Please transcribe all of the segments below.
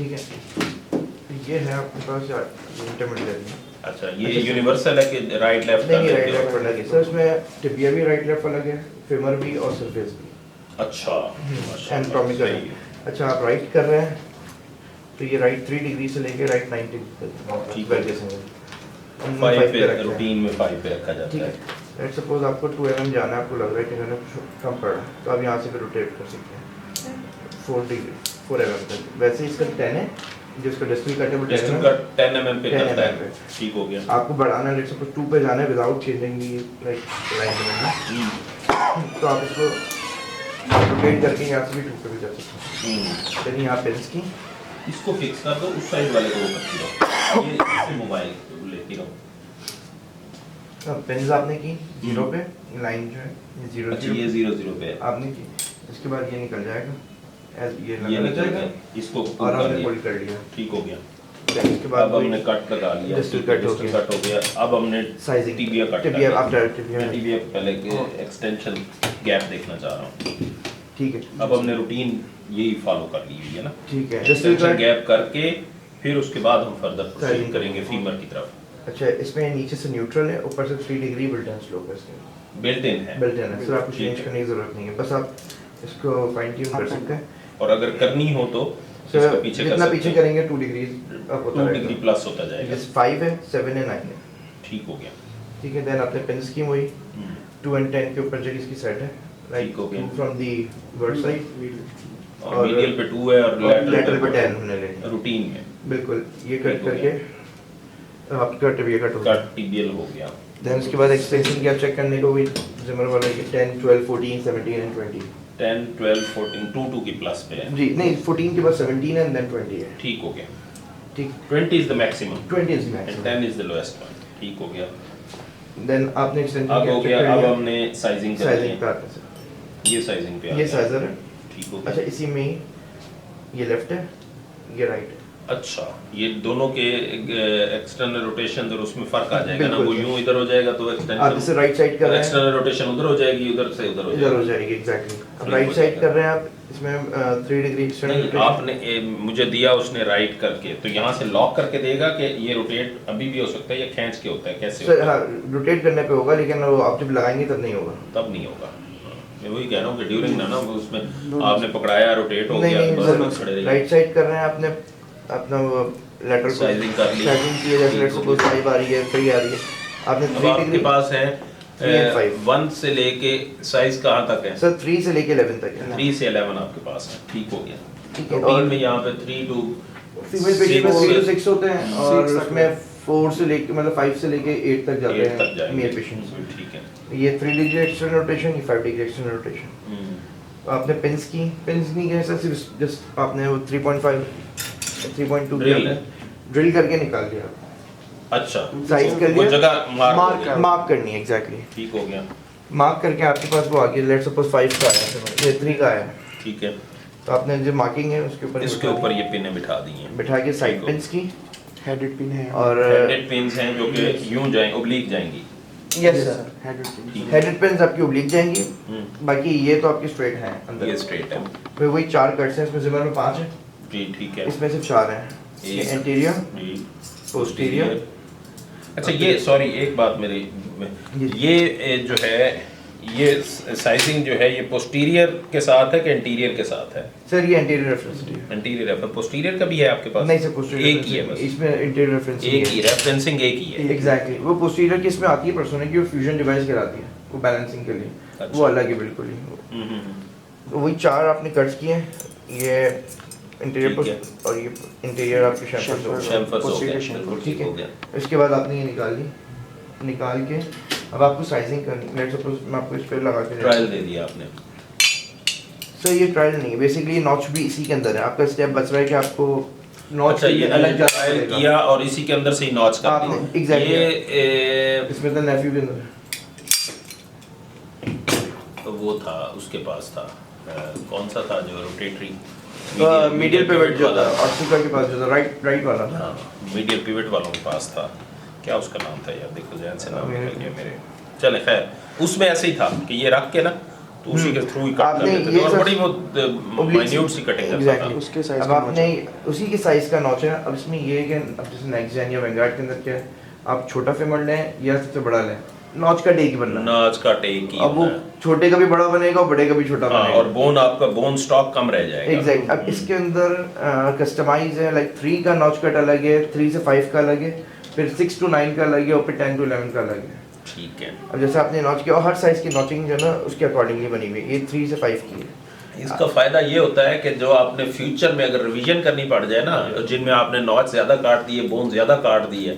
ठीक है, ये है आपके पास इंटरमीडिएट। अच्छा, ये यूनिवर्सल है कि राइट लेफ्ट नहीं, राइट लेफ्ट अलग है सर, इसमें टिबिया भी राइट लेफ्ट अलग है, फेमर भी और सरफेस भी। अच्छा, एनाटॉमिकल है। अच्छा, आप राइट कर रहे हैं तो ये राइट 3 डिग्री से लेके राइट 90 तक ठीक है। जैसे 5 पे रूटीन में 5 पे रखा जाता ठीक है। है। लेट्स सपोज आपको 2 mm जाना है, आपको लग रहा है कि मैंने कम पड़ा है, तो आप यहाँ से भी रोटेट कर सकते हैं 4 डिग्री 4 mm तक। वैसे इसका 10 है, जिसका डिस्टल कट है वो 10 डिस्टल कट 10 mm पे करता है। ठीक हो गया। आपको बढ़ाना है, लेट्स सपोज 2 पे जाना है विदाउट चेंजिंग दी लाइक लाइन, तो आप इसको रोटेट करके यहाँ से भी 2 पे भी जा सकते हैं। फिर यहाँ पेंस की इसको फिक्स कर दो, उस साइड वाले को वो करती रहो, ये इससे मोबाइल लेती रहो। पेंस आपने की 0 पे, लाइन जो है ये 0 अच्छा, ये 0 0 पे है। आपने की, इसके बाद ये निकल जाएगा एज ये निकल निकल जाएगा, इसको और हमने होल्ड कर लिया। ठीक हो गया। इसके बाद अब हमने कट लगा लिया, डिस्टल कट हो गया। अब हमने साइजिंग टिबिया कट टिबिया आप कर डायरेक्ट टिबिया पहले के एक्सटेंशन गैप देखना चाह रहा हूँ। ठीक है। अब हमने रूटीन यही फॉलो कर ली हुई है ना, ठीक है। एक्सटेंशन गैप करके फिर उसके बाद हम फर्दर प्रोसीड करेंगे फीमर की तरफ। अच्छा, इसमें नीचे से न्यूट्रल है, ऊपर से 3 डिग्री बिल्ट इन स्लोप है, इसमें बिल्ट इन है। बिल्ट इन है सर, आपको चेंज करने की जरूरत नहीं है, बस आप इसको फाइन ट्यून कर सकते हैं। और अगर करनी हो तो सर पीछे जितना पीछे करेंगे 2 डिग्री अप होता 2 रहेगा, डिग्री प्लस होता जाएगा। जैसे 5 है, 7 है, 9 है। ठीक हो गया। ठीक है। देन आपने पेन स्कीम वही 2 and 10 के ऊपर जो इसकी सेट है, ठीक हो गया। 2 फ्रॉम दी वर्ड साइड और मीडियल पे 2 है और लेटरल पे 10 हमने ले लिया। रूटीन में बिल्कुल, ये कट करके आपका टिबिया कट हो गया। कट टिबियल हो गया। देन उसके बाद एक्सटेंशन गैप चेक करने को भी जिमर वाला है कि 10 12 14 17 एंड 20। 10 12 14 2 की प्लस पे है। जी नहीं, 14 के बाद 17 एंड देन 20 है। ठीक हो गया। ठीक, 20 is the maximum 20 is and max. 10 is the lowest one. ठीक हो गया। देन आपने एक्सटेंशन अब हो गैप गया। चेक कर अब लिया। हमने साइजिंग कर साइजिंग ली पे आते हैं सर, ये साइजिंग पे आ ये गया। साइजर है। ठीक हो गया। अच्छा, इसी में ही ये लेफ्ट है, ये राइट है। अच्छा, ये दोनों के एक्सटर्नल रोटेशन और उसमें फर्क आ जाएगा ना, वो बिल्कुल। यूं इधर हो जाएगा तो आप इसे एक्सटेंशन राइट साइड कर रहे हैं, एक्सटर्नल रोटेशन उधर हो जाएगी, उधर से उधर हो इधर हो जाएगी। जाएगी एग्जैक्टली। अब ठीक राइट हो साइड जाएगा। कर रहे हैं आप, इसमें 3 डिग्री नहीं, आपने मुझे दिया उसने राइट करके, तो यहाँ से लॉक करके देगा कि ये रोटेट अभी भी हो सकता है या खींच के होता है, कैसे सर होता है? हाँ, रोटेट करने पे होगा, लेकिन वो आप जब लगाएंगे तब नहीं होगा। तब नहीं होगा। मैं वही कह रहा हूँ कि ड्यूरिंग ना वो उसमें आपने पकड़ाया, रोटेट हो नहीं गया, नहीं बस बस खड़े सर, रहिए। राइट साइड कर रहे हैं आपने, अपना वो लेटरल साइजिंग कर ली। साइजिंग की है, जैसे लेट्स सपोज 5 आ रही है, 3 आ रही है, आपने अब 3 आपके डिग्री पास है 3 and 5 1 से लेके साइज कहाँ तक है? सर 3 से लेके 11 तक है। 3 से 11 आपके पास है। ठीक हो गया। ठीक है। रूटीन और में यहाँ पे 3 to फीमेल पेशेंट में 3 to 6 होते हैं, और 6 तक उसमें 4 से लेके मतलब 5 से लेके 8 तक जाते 8 तक हैं जाएंगे। Male patients. ठीक है। ये 3 डिग्री एक्सटर्नल रोटेशन, ये 5 डिग्री एक्सटर्नल रोटेशन। आपने पिंस की, पिंस नहीं किया सर, सिर्फ जस्ट आपने वो 3.5 3.2 Drill है। ड्रिल करके निकाल दिया, अच्छा, साइज कर वो लिया, जगह मार्क मार्क करनी है एग्जैक्टली। ठीक हो गया। मार्क करके आपके पास वो आ गया, लेट्स सपोज 5 का आया, ये 3 का आया, ठीक है। तो आपने जो मार्किंग है उसके ऊपर इसके ऊपर ये पिनें बिठा दी हैं। बिठा के साइड ठीक हो। पिंस की, हेडेड पिन है और हेडेड पिन्स हैं जो कि यूं जाएं, ओब्लिक जाएंगी। Yes sir, headed pin headed pins आपकी ओब्लिक जाएंगी, बाकी ये तो आपकी स्ट्रेट है अंदर। ये स्ट्रेट है। फिर वही 4 कट्स हैं, इसमें जिमर में 5 है, जी ठीक है। इसमें सिर्फ 4 हैं, ये एक। एंटीरियर, जी पोस्टीरियर। अच्छा, ये सॉरी एक बात मेरी, ये जो है ये साइजिंग जो है ये पोस्टीरियर के साथ है कि इंटीरियर के साथ है? सर ये एंटीरियर रेफरेंस है। इंटीरियर है, पोस्टीरियर का भी है आपके पास? नहीं सर, पोस्टीरियर एक ही है बस। इसमें इंटीरियर रेफरेंस एक ही रेफरेंसिंग एक ही है। एग्जैक्टली। वो पोस्टीरियर की इसमें आती है पर्सोना की, वो फ्यूजन डिवाइस कराती है वो बैलेंसिंग के लिए। अच्छा। वो अलग है बिल्कुल ही। तो वही 4 आपने कट्स किए हैं, ये इंटीरियर ठीक है। और ये इंटीरियर आपके शैम्पर्स हो गए। शैम्पर्स हो गया, Posterior बिल्कुल ठीक ठीक है। हो गया। इसके बाद आपने ये निकाल ली, निकाल के अब आपको साइजिंग करनी, लेट्स सपोज मैं आपको इस पे लगा के ट्रायल दे दिया आपने। सर ये ट्रायल नहीं है, बेसिकली नॉच भी इसी के अंदर है, आपका स्टेप बच रहा है कि आपको नॉच अच्छा, ये अलग जा ट्रायल किया और इसी के अंदर से ही नॉच कर आपने दी। exactly। ये इसमें तो नेफ्यू के अंदर तो वो था, उसके पास था कौन सा था जो रोटेटरी मीडियल पिवट जो था ऑप्टिकल के पास जो था, राइट वाला था। हाँ, मीडियल पिवट वालों के पास था, क्या उसका नाम था यार, देखो जैन से नाम मेरे निकल गया मेरे। चले खैर, उसमें ऐसे ही था कि ये रख के ना तो उसी के थ्रू ही कट आपने कर लेते थे ये और सब बड़ी वो माइन्यूट सी कटिंग करता एग्जैक्टली था। उसके size अब का आपने उसी के साइज का नॉच है। अब इसमें ये है कि अब जैसे नेक्स्ट जेन या वैंगार्ड के अंदर क्या है, आप छोटा फेमर लें या सबसे बड़ा लें, नॉच का टेक ही बनना है। नाच का टेक ही अब वो होना है। छोटे का भी बड़ा बनेगा और बड़े का भी छोटा हाँ, बनेगा। और बोन आपका बोन स्टॉक कम रह जाएगा। एग्जैक्ट। अब इसके अंदर कस्टमाइज है, लाइक 3 का नॉच कट अलग है, 3 से 5 का अलग है, फिर 6 to 9 का अलग है और फिर 10 to 11 का अलग है। ठीक है। अब जैसे आपने नॉच किया और हर साइज की नॉचिंग जो है ना उसके अकॉर्डिंगली बनी हुई है। ये 3 से 5 की है। इसका फायदा ये होता है कि जो आपने फ्यूचर में अगर रिवीजन करनी पड़ जाए ना, जिनमें आपने नॉच ज्यादा काट दिए, बोन ज्यादा काट दिए,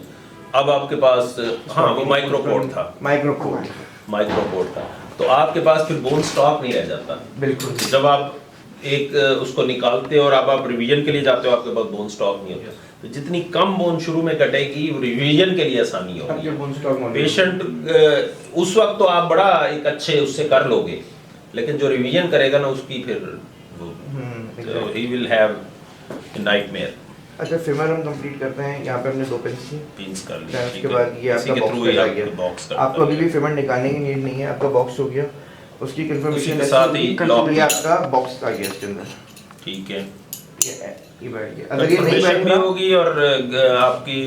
अब आपके पास हाँ वो माइक्रोपोर्ट था, माइक्रोपोर्ट था, तो आपके पास फिर बोन स्टॉक नहीं रह जाता। बिल्कुल। जब आप एक उसको निकालते हो और अब आप रिवीजन के लिए जाते हो, आपके पास बोन स्टॉक नहीं होता। तो जितनी कम बोन शुरू में कटेगी रिवीजन के लिए आसानी होगी। पेशेंट उस वक्त तो आप बड़ा एक अच्छे उससे कर लोगे, लेकिन जो रिवीजन करेगा ना उसकी फिर ही विल हैव नाइटमेयर। अच्छा, फेमर हम कंप्लीट करते हैं। यहाँ पे हमने 2 पिंस किए, पिंस कर फिर लिए। उसके बाद ये आपका बॉक्स कट आ गया। आपको अभी भी फेमर निकालने की नीड नहीं है, आपका बॉक्स हो गया। उसकी कंफर्मेशन के साथ ही लॉक ये आपका बॉक्स आ गया इसके अंदर। ठीक है। ये बैठ गया। अगर ये नहीं कंफर्मेशन भी बैठेगा होगी और आपकी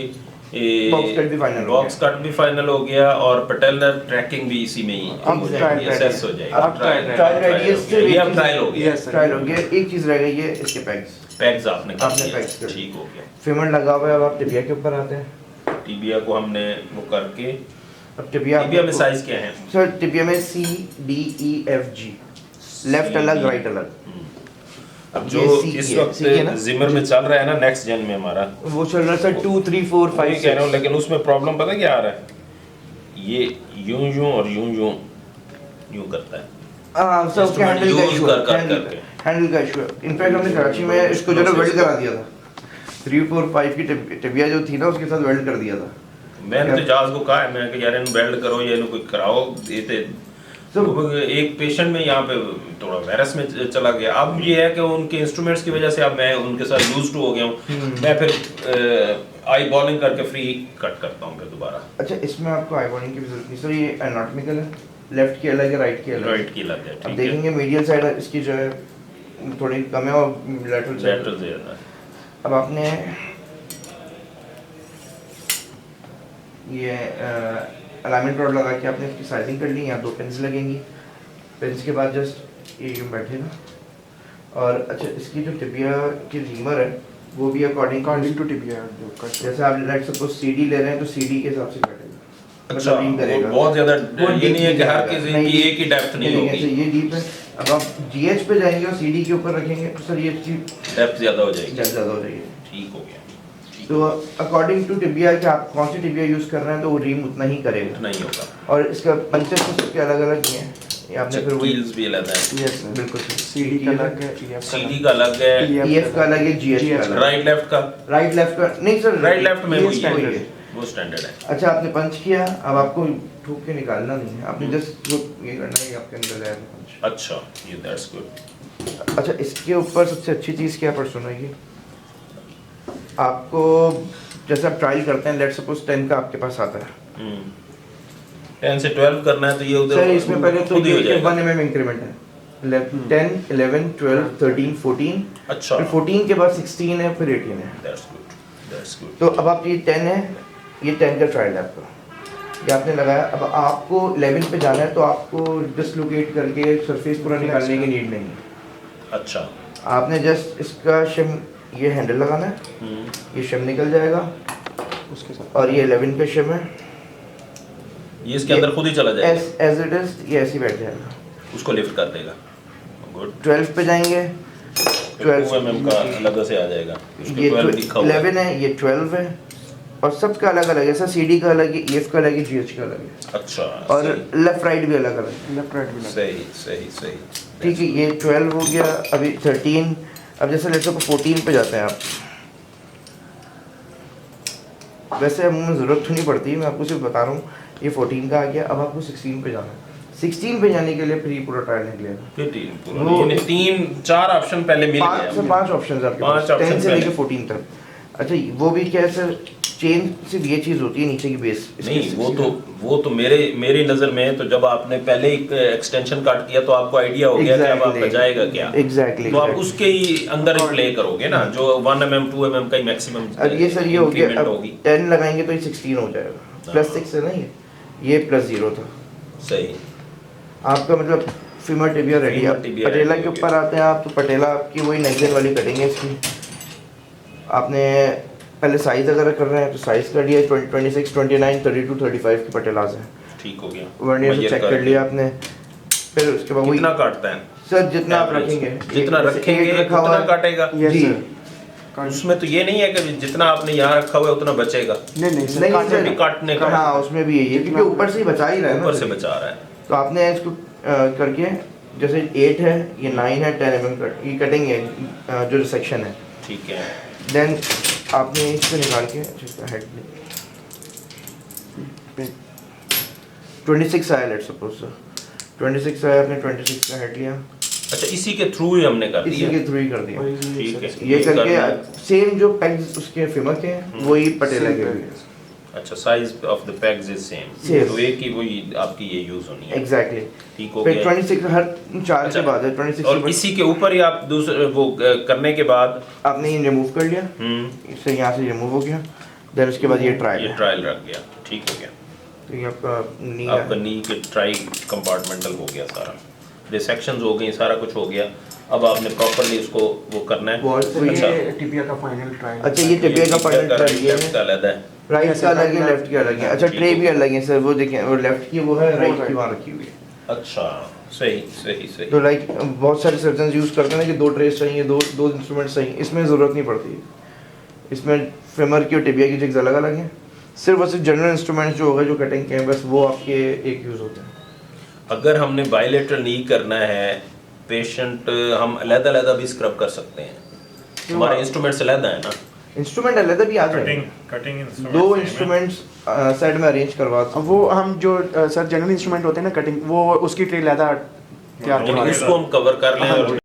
बॉक्स कट भी फाइनल हो बॉक्स कट भी फाइनल हो गया और पैटेलर ट्रैकिंग भी इसी में ही अब हो ट्रायल जाएगी, असेस हो जाएगी। अब ट्रायल ये अब ट्रायल हो गया। ट्रायल हो गया। एक चीज रह गई है, इसके पैक्स पैक्स आपने कर आपने दिए, पैक्स कर ठीक हो गया। फेमर लगा हुआ है। अब आप टिबिया के ऊपर आते हैं। टिबिया को हमने वो करके, अब टिबिया में साइज क्या है? सर टिबिया में C D E F G, left अलग राइट अलग। अब जो ये C इस की है, वक्त C की है ना? जिमर में चल रहा है ना, नेक्स्ट जेन में हमारा वो चल रहा है सर 2 3 4 वही 5 कह रहा हूँ, लेकिन उसमें प्रॉब्लम पता क्या आ रहा है, ये यूं यूं और यूं यूं यूं करता है। हां सर, उसका हैंडल का यूज इशू कर है। करके हैंडल का इशू है। इनफैक्ट हमने कराची में इसको जो है वेल्ड करा दिया था। 3 4 5 की टिबिया जो थी ना उसके साथ वेल्ड कर दिया था। मैंने तो जहाज को कहा है, मैं कि यार इन वेल्ड करो, ये इनको कोई कराओ। ये तो एक पेशेंट में यहाँ पे थोड़ा वायरस में चला गया। अब ये है कि उनके इंस्ट्रूमेंट्स की वजह से अब मैं उनके साथ यूज्ड टू हो गया हूँ। मैं फिर आई बॉलिंग करके फ्री कट करता हूँ फिर दोबारा। अच्छा, इसमें आपको आई बॉलिंग की भी जरूरत नहीं सर। ये एनाटॉमिकल है, लेफ्ट की अलग है, राइट की अलग है। राइट की लग है, अब ठीक है। देखेंगे मीडियल साइड इसकी जो है थोड़ी कम है और लैटरल साइड लेटरल ज्यादा है। अब आपने ये अलाइनमेंट रॉड लगा के आपने इसकी साइजिंग कर ली। यहाँ 2 पिन्स लगेंगी। पिन्स के बाद जस्ट ये यूँ बैठेगा। और अच्छा, इसकी जो टिबिया की रीमर है वो भी अकॉर्डिंग टू टिबिया जो कट जैसे आप लेट सपोज CD ले रहे हैं तो CD के हिसाब से बैठेगा। अच्छा, रीम करेगा। वो बहुत ज्यादा वो ये नहीं है कि हर deep किसी नहीं, की एक ही डेप्थ नहीं ऐसे होगी, ये डीप है। अब आप GH पे जाएंगे और CD के ऊपर रखेंगे तो सर ये इसकी डेप्थ ज्यादा हो जाएगी। डेप्थ ज़्यादा हो जाएगी। ठीक हो गया। ठीक, तो अकॉर्डिंग टू टिबिया कि आप कौन सी टिबिया यूज़ कर रहे हैं तो वो रीम उतना ही करेगा। नहीं होगा। और इसका पंचर तो सबके अलग अलग ही हैं। ये आपने फिर वही कील्स भी अलग है। यस सर बिल्कुल सीडी का अलग है EF का सीडी का अलग है, EF का अलग है, GH का अलग है। राइट लेफ्ट का, राइट लेफ्ट का नहीं सर, राइट लेफ्ट में ये वही standard है, है। वो स्टैंडर्ड है। अच्छा, आपने पंच किया, अब आपको ठोक के निकालना नहीं है। आपने जस्ट ये करना है कि आपके अंदर जाए पंच। अच्छा, ये दैट्स गुड। अच्छा, इसके ऊपर सबसे अच्छी चीज़ क्या पर्सन है? आपको जैसे आप ट्रायल करते हैं, लेट सपोज 10 का आपके पास आता है, 10 से 12 करना है तो ये उधर सर इसमें पहले तो खुद ही हो ये जाएगा। 1 mm इंक्रीमेंट है। 10 11 12 13 14, अच्छा, फिर 14 के बाद 16 है, फिर 18 है। That's good, that's good. तो अब आप ये 10 है, ये 10 का ट्रायल है आपका, ये आपने लगाया। अब आपको 11 पे जाना है तो आपको डिसलोकेट करके सरफेस पूरा निकालने की नीड नहीं है। अच्छा, आपने जस्ट इसका शिम ये हैंडल लगाना है, ये शिम निकल जाएगा उसके साथ और ये 11 पे शिम है, ये इसके अंदर खुद ही चला जाएगा, एज इट इज ये ऐसे ही बैठ जाएगा, उसको लिफ्ट कर देगा। गुड। 12 पे जाएंगे, 12 mm का अलग से आ जाएगा, उसके ये 12 लिखा हुआ है। 11 है, ये 12 है, और सबका अलग अलग है। जैसा CD का अलग है, EF का अलग है, GH का अलग है, अच्छा, और लेफ्ट राइट भी अलग अलग है। लेफ्ट राइट भी लगा सही सही सही। ठीक है, ये 12 हो गया, अभी 13। अब जैसे लेट्स सपोज 14 पे जाते हैं आप, वैसे हमें ज़रूरत तो नहीं पड़ती, मैं आपको सिर्फ बता रहा हूँ। ये 14 का आ गया, अब आपको 16 पे जाना है। 16 पे जाने के लिए फिर ये पूरा ट्रायल निकलेगा। फिर तीन पूरा वो- यानी 3-4 ऑप्शन पहले मिल 5 से गया। 5 ऑप्शन है आपके पांच पास, option 10 से पहले। लेके 14 तक। अच्छा, वो भी क्या है सर, चेन सिर्फ ये चीज़ होती है नीचे की बेस। नहीं वो तो मेरी नज़र में तो जब आपने पहले एक एक्सटेंशन काट किया तो आपको आइडिया हो गया कि अब आपका जाएगा क्या। एग्जैक्टली तो आप उसके ही अंदर ही प्ले करोगे ना, जो 1 mm 2 mm का ही मैक्सिमम। अब ये सर ये हो गया, अब 10 लगाएंगे तो ये 16 हो जाएगा, +6 है ना, ये +0 था। सही। आपका मतलब फीमर टिबिया रेडी है। पटेला के ऊपर आते हैं आप, तो पटेला आपकी वही नेक्स्ट वाली कटिंग है इसकी। आपने पहले साइज अगर कर रहे हैं तो साइज कर लिया, 26, 29, 32, 35 की पटेलाज हैं। ठीक हो गया, वर्नियर से चेक कर लिया आपने, फिर उसके बाद वही कितना काटता है सर जितना आप रखेंगे, जितना रखेंगे उतना काटेगा जी। उसमें तो ये नहीं है कि जितना आपने यहाँ रखा हुआ है उतना बचेगा। नहीं सर काटने का, हाँ उसमें भी यही है क्योंकि ऊपर से ही बचा ही रहा है, ऊपर से बचा रहा है। तो आपने इसको करके जैसे 8 है, ये 9 है, 10 mm कट ये कटिंग है जो सेक्शन है। ठीक है, देन आपने इसको निकाल के इसका हेड 26 आया, लेट्स सपोज सर 26 आया, आपने 26 का हेड लिया। अच्छा इसी के थ्रू ही हमने कर इसी दिया, के थ्रू ही कर दिया। ठीक है। ये करके सेम जो पेग्स उसके फीमर के हैं वही पटेला के भी हैं। अच्छा size of the pegs is same, Yes. तो एक ही वही आपकी ये यूज होनी है। एग्जैक्टली। ठीक हो फिर गया। 26 हर 4 अच्छा, के बाद है 26 और इसी के ऊपर ही आप दूसरे वो करने के बाद आपने ये रिमूव कर लिया, इससे यहाँ से रिमूव हो गया। देन उसके बाद ये ट्रायल है, ट्रायल रख गया, ठीक हो गया। तो ये आपका नी आपका नी के ट्राई कंपार्टमेंटल हो गया सारा, डिसेक्शंस हो गई, सारा कुछ हो गया। अब आपने प्रॉपर्ली उसको वो करना है। अच्छा ये टिबिया का फाइनल ट्रायल। अच्छा ये टिबिया का फाइनल ट्रायल ये लेफ्ट का अलग है, राइट का अलग है, लेफ्ट का अलग है। अच्छा ट्रे भी अलग है सर, वो देखें, वो लेफ्ट की वो है, राइट की वहाँ रखी हुई है। अच्छा सही सही सही। तो लाइक बहुत सारे सर्जन यूज़ करते हैं ना कि 2 ट्रेस चाहिए, दो इंस्ट्रूमेंट चाहिए, इसमें ज़रूरत नहीं पड़ती। इसमें फेमर की और टिबिया की जिग्स अलग अलग हैं, सिर्फ और सिर्फ जनरल इंस्ट्रूमेंट्स जो होगा जो कटिंग के हैं बस वो आपके एक यूज़ होते हैं। अगर हमने बायलेटरल नी करना है पेशेंट, हम अलग-अलग भी स्क्रब कर सकते हैं, हमारे इंस्ट्रूमेंट्स अलग है ना, इंस्ट्रूमेंट अलग भी आ जाएंगे, कटिंग 2 इंस्ट्रूमेंट्स सेट में अरेंज करवा सकते हैं। वो हम जो सर जनरल इंस्ट्रूमेंट होते हैं ना कटिंग, वो उसकी ट्रे लहदा तैयार करवा उसको हम कवर कर लें और